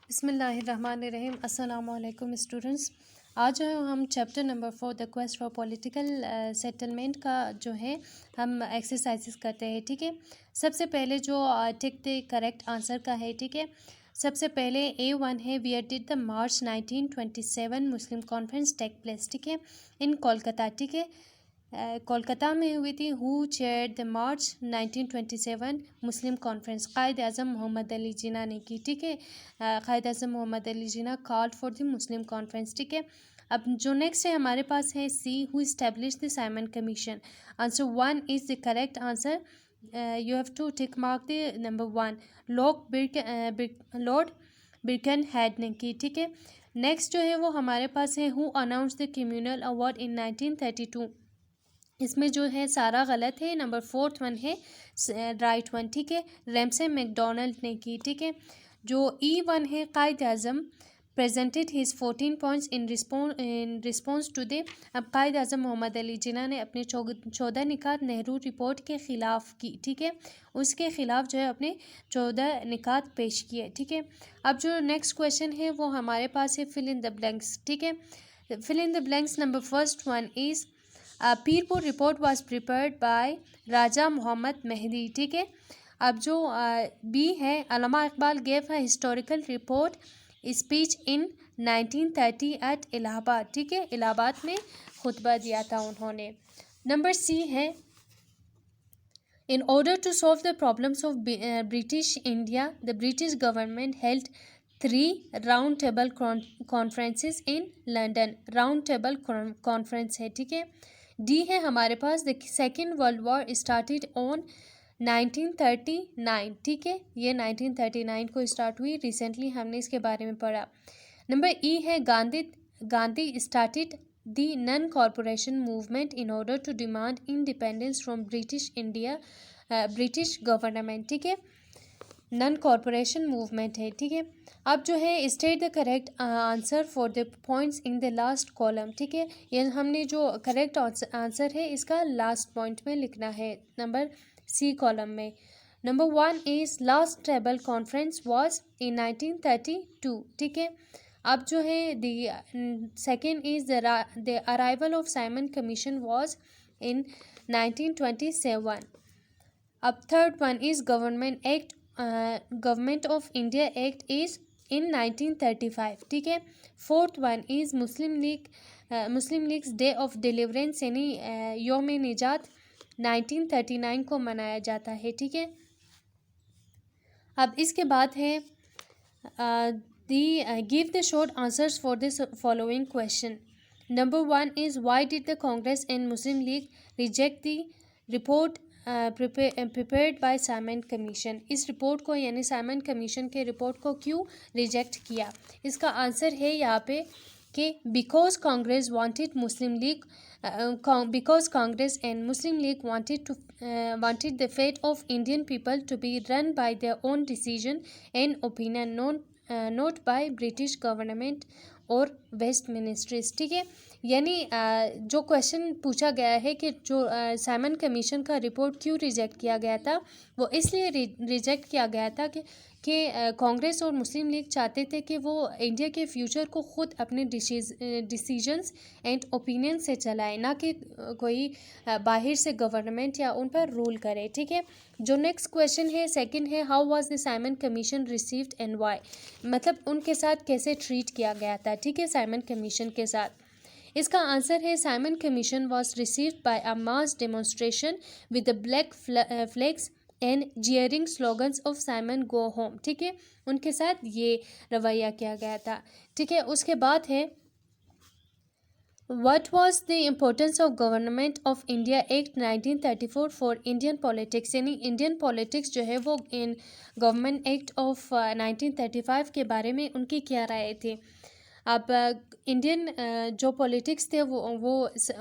बिस्मिल्लाहिर्रहमानिर्रहीम। अस्सलाम वालेकुम स्टूडेंट्स। आज जो है हम chapter number 4 the quest for political settlement का जो है हम एक्सरसाइजेस करते हैं। ठीक है, सबसे पहले जो टिक द करेक्ट आंसर का है। ठीक है, सबसे पहले A1 है where did the March 1927 Muslim conference take place. ठीक है, इन कोलकाता। ठीक है, कोलकाता में हुई थी। Who chair the March 1927 Muslim conference. Quaid Azam Mohammad Ali Jinnah ने की। ठीक है, Quaid Azam Mohammad Ali Jinnah called for the Muslim conference. ठीक है, अब जो नेक्स्ट है हमारे पास है C who establish the Simon commission. Answer 1 is the correct answer. You have to tick mark the number 1। Lord Birkenhead ने की। ठीक है, नेक्स्ट जो है वो हमारे पास है who announce the communal award in 1932। इसमें जो है सारा गलत है। नंबर 4 वन है राइट वन। ठीक है, रैमसे मैकडोनल्ड ने की। ठीक है, जो E1 है Quaid Azam presented his 14 points in response to the. अब कायद आज़म मोहम्मद अली जिन्ना ने अपने 14 निकात नेहरू रिपोर्ट के ख़िलाफ़ की। ठीक है, उसके ख़िलाफ़ जो है अपने 14 निकात पेश किए। ठीक है, अब जो नेक्स्ट क्वेश्चन है वो हमारे पास है फिल इन द ब्लैंक्स। ठीक है, fill in the blanks number first one is Pirpur report was prepared by Raja Mohammad Mehdi. ठीक है, अब जो बी है अल्लामा इकबाल गेव है historical report speech in 1930 at Allahabad. ठीक है, इलाहाबाद में खुतबा दिया था उन्होंने। नंबर सी है in order to solve the problems of British India the British government held 3 round table conferences in London. Round table conference है। ठीक है, डी है हमारे पास the second world war started on 1939। ठीक है, ये 1939 को स्टार्ट हुई। रिसेंटली हमने इसके बारे में पढ़ा। नंबर ई है Gandhi started the non cooperation movement in order to demand independence from British India British government. ठीक है, नन कॉरपोरेशन मूवमेंट है। ठीक है, अब जो है state the correct answer for the points in the last column. ठीक है, ये हमने जो करेक्ट आंसर है इसका लास्ट पॉइंट में लिखना है नंबर सी कॉलम में। Number 1 is last tribal conference was in 1932। ठीक है, अब जो है the second is the arrival of Simon commission was in 1927। अब third one is government of India act is in 1935। ठीक है, fourth one is Muslim leagues day of deliverance यानी योम निजात 1939 को मनाया जाता है। ठीक है, अब इसके बाद है give the short answers for this following question. Number 1 is why did the Congress and Muslim league reject the report prepared by Simon commission. इस रिपोर्ट को यानी साइमन कमीशन के रिपोर्ट को क्यों रिजेक्ट किया? इसका आंसर है यहाँ पे कि because Congress wanted Muslim league because Congress and Muslim League wanted the fate of Indian people to be run by their own decision and opinion, not by British government और waste ministries. ठीक है, यानी जो question पूछा गया है कि जो साइमन कमीशन का रिपोर्ट क्यों रिजेक्ट किया गया था, वो इसलिए रिजेक्ट किया गया था कि कांग्रेस और मुस्लिम लीग चाहते थे कि वो इंडिया के फ्यूचर को ख़ुद अपने डिसीजंस एंड ओपिनियन से चलाए, ना कि कोई बाहर से गवर्नमेंट या उन पर रूल करे। ठीक है, जो नेक्स्ट क्वेश्चन है सेकंड है how was the Simon commission received and why, मतलब उनके साथ कैसे ट्रीट किया गया था। ठीक है, साइमन कमीशन के साथ इसका आंसर है Simon commission was received by a mass demonstration with the black flags and jeering slogans of Simon go home. ठीक है, उनके साथ ये रवैया किया गया था। ठीक है, उसके बाद है What was the importance of Government of India Act 1934 for Indian politics? यानी इंडियन पॉलिटिक्स जो है वो इन गवर्नमेंट एक्ट ऑफ 1935 के बारे में उनकी क्या राय थी। अब इंडियन जो पॉलिटिक्स थे वो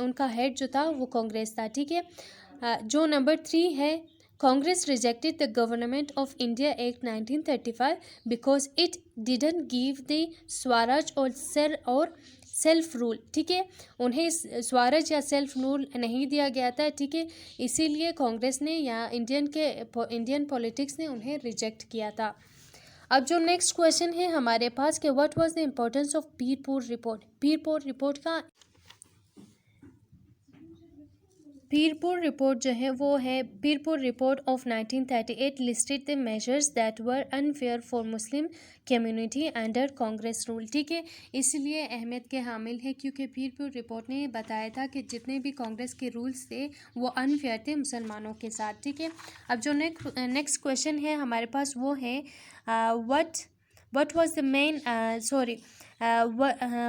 उनका हेड जो था वो कांग्रेस था। ठीक है, जो नंबर 3 है Congress rejected the government of India act 1935 because it didn't give the Swaraj और सेल्फ रूल। ठीक है, उन्हें स्वराज या सेल्फ रूल नहीं दिया गया था। ठीक है, इसीलिए कांग्रेस ने या इंडियन पॉलिटिक्स ने उन्हें रिजेक्ट किया था। अब जो नेक्स्ट क्वेश्चन है हमारे पास कि what was the importance of Pirpur report. Pirpur report जो है वो है Pirpur report of 1938 listed the measures that were unfair for Muslim community under Congress rule. ठीक है, इसलिए अहमियत के हामिल है क्योंकि पीरपुर रिपोर्ट ने बताया था कि जितने भी कांग्रेस के रूल्स थे वो अनफेयर थे मुसलमानों के साथ। ठीक है, अब जो नेक्स्ट क्वेश्चन है हमारे पास वो है what was the main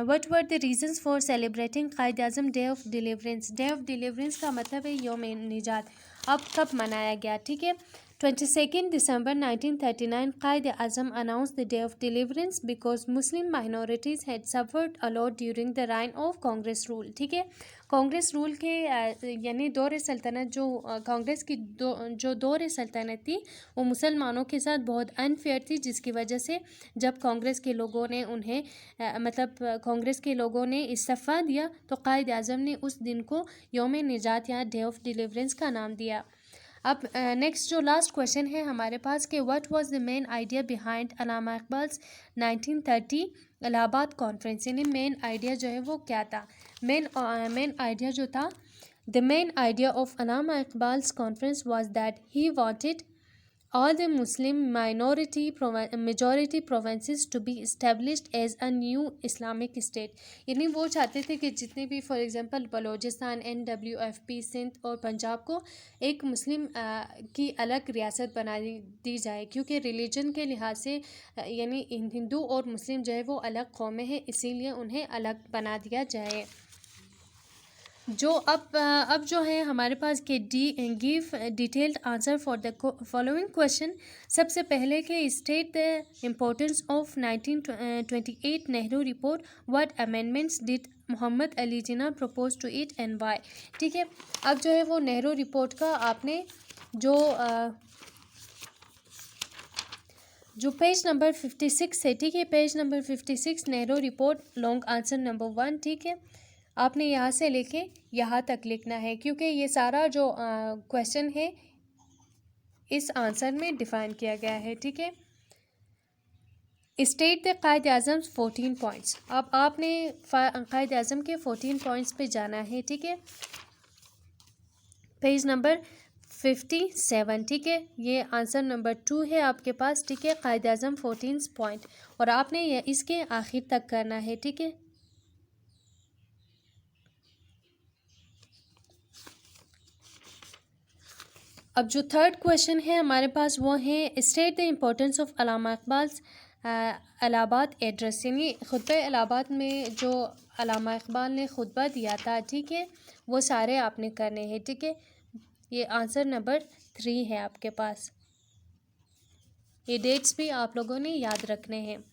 what were the reasons for celebrating Quaid Azam day of deliverance. Day of deliverance का मतलब है यौम निजात। अब कब मनाया गया? ठीक है, 22 December 1939 Quaid Azam announced the day of deliverance because Muslim minorities had suffered a lot during the reign of Congress rule। ठीक है, कांग्रेस रूल के यानी दौर सल्तनत जो कांग्रेस की जो दौर सल्तनत थी वो मुसलमानों के साथ बहुत अनफेयर थी, जिसकी वजह से जब कांग्रेस के लोगों ने उन्हें मतलब कांग्रेस के लोगों ने इस्तीफ़ा दिया तो कायद आज़म ने उस दिन को यौम निजात या डे ऑफ डिलीवरेंस का नाम दिया। अब नेक्स्ट जो लास्ट क्वेश्चन है हमारे पास कि what was the main idea behind Allama Iqbal's 1930 Allahabad conference. यानी मेन आइडिया जो है वो क्या था? मेन आइडिया जो था, the main idea of Allama Iqbal's conference was that he wanted all the Muslim majority provinces to be established as a new Islamic state। यानी वो चाहते थे कि जितने भी for example Baluchistan, NWFP, Sindh और पंजाब को एक मुस्लिम की अलग रियासत बना दी जाए, क्योंकि रिलीजन के लिहाज से यानी हिंदू और मुस्लिम जो है वो अलग कौमें हैं, इसीलिए उन्हें अलग बना दिया जाए। जो अब जो है हमारे पास के give detailed answer for the following question. सबसे पहले के state the importance of 1928 Nehru report, what amendments did Mohammad Ali Jinnah propose to it and why. ठीक है, अब जो है वो नेहरू रिपोर्ट का आपने जो पेज नंबर 56 है, ठीक है, page number 56 Nehru report long answer number 1। ठीक है, आपने यहाँ से लेके यहाँ तक लिखना है क्योंकि ये सारा जो क्वेश्चन है इस आंसर में डिफाइन किया गया है। ठीक है, state the Quaid Azam 14 points. अब आपने कायद आज़म के 14 पॉइंट्स पे जाना है। ठीक है, पेज नंबर 57। ठीक है, ये आंसर नंबर 2 है आपके पास। ठीक है, कायद आज़म 14 पॉइंट और आपने ये इसके आखिर तक करना है। ठीक है, अब जो थर्ड क्वेश्चन है हमारे पास वो है state the importance of Allama Iqbal's Allahabad address. यानी खुतबा इलाहाबाद में जो अल्लामा इकबाल ने खुतबा दिया था, ठीक है, वो सारे आपने करने हैं। ठीक है, ये आंसर नंबर 3 है आपके पास। ये डेट्स भी आप लोगों ने याद रखने हैं।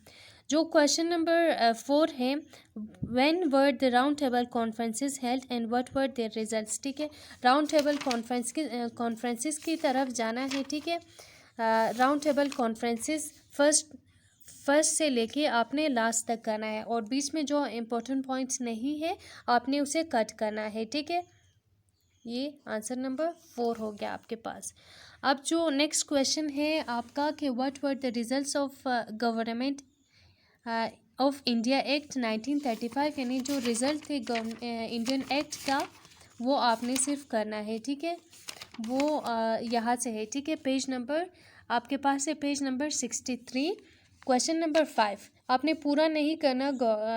जो क्वेश्चन नंबर 4 है, when were the round table conferences held and what were their results. ठीक है, राउंड टेबल कॉन्फ्रेंसेस की तरफ जाना है। ठीक है, राउंड टेबल कॉन्फ्रेंसेस फर्स्ट से लेके आपने लास्ट तक करना है और बीच में जो इम्पोर्टेंट पॉइंट्स नहीं है आपने उसे कट करना है। ठीक है, ये आंसर नंबर 4 हो गया आपके पास। अब जो नेक्स्ट क्वेश्चन है आपका कि what were the results of government of India act 1935। यानी जो रिज़ल्ट थे इंडियन एक्ट का वो आपने सिर्फ करना है। ठीक है, वो यहाँ से है। ठीक है, पेज नंबर आपके पास है पेज नंबर 63। क्वेश्चन नंबर 5 आपने पूरा नहीं करना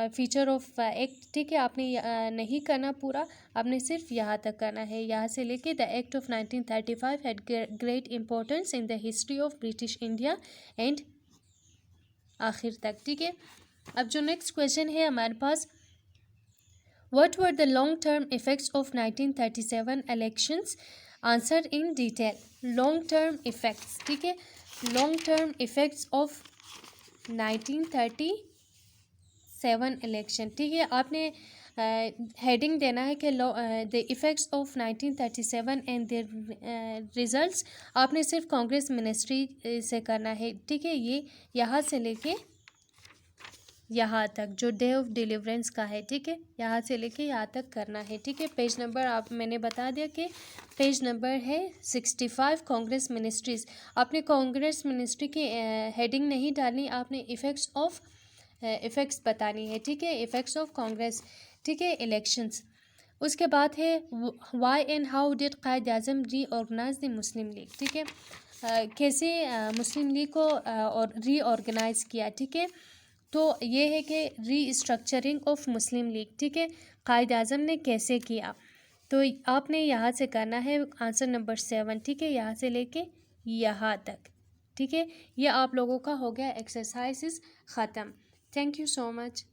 फीचर ऑफ एक्ट। ठीक है, आपने नहीं करना पूरा, आपने सिर्फ यहाँ तक करना है। यहाँ से लेके the act of 1935 had great importance in the history of British India and आखिर तक। ठीक है, अब जो नेक्स्ट क्वेश्चन है हमारे पास, what were the long term effects of 1937 elections, answer in detail. Long term effects, ठीक है, long term effects of 1937 election. ठीक है, आपने हेडिंग देना है कि the effects of 1937 and the results. आपने सिर्फ कांग्रेस मिनिस्ट्री से करना है। ठीक है, ये यहाँ से लेके यहाँ तक जो डे ऑफ डिलीवरेंस का है, ठीक है, यहाँ से लेके यहाँ तक करना है, ठीक है। पेज नंबर आप मैंने बता दिया कि पेज नंबर है 65 कांग्रेस मिनिस्ट्रीज़। आपने कांग्रेस मिनिस्ट्री की हेडिंग नहीं डालनी, आपने इफ़ेक्ट्स बतानी है, ठीक है, इफ़ेक्ट्स ऑफ कांग्रेस, ठीक है, इलेक्शंस। उसके बाद है why and how did Quaid Azam reorganise the Muslim League, ठीक है, कैसे मुस्लिम लीग को और रीऑर्गेनाइज किया, ठीक है। तो ये है कि रीस्ट्रक्चरिंग ऑफ मुस्लिम लीग, ठीक है, कायद आज़म ने कैसे किया। तो आपने यहाँ से करना है आंसर नंबर 7, ठीक है, यहाँ से लेके यहाँ तक, ठीक है। ये आप लोगों का हो गया एक्सरसाइज ख़त्म। Thank you so much.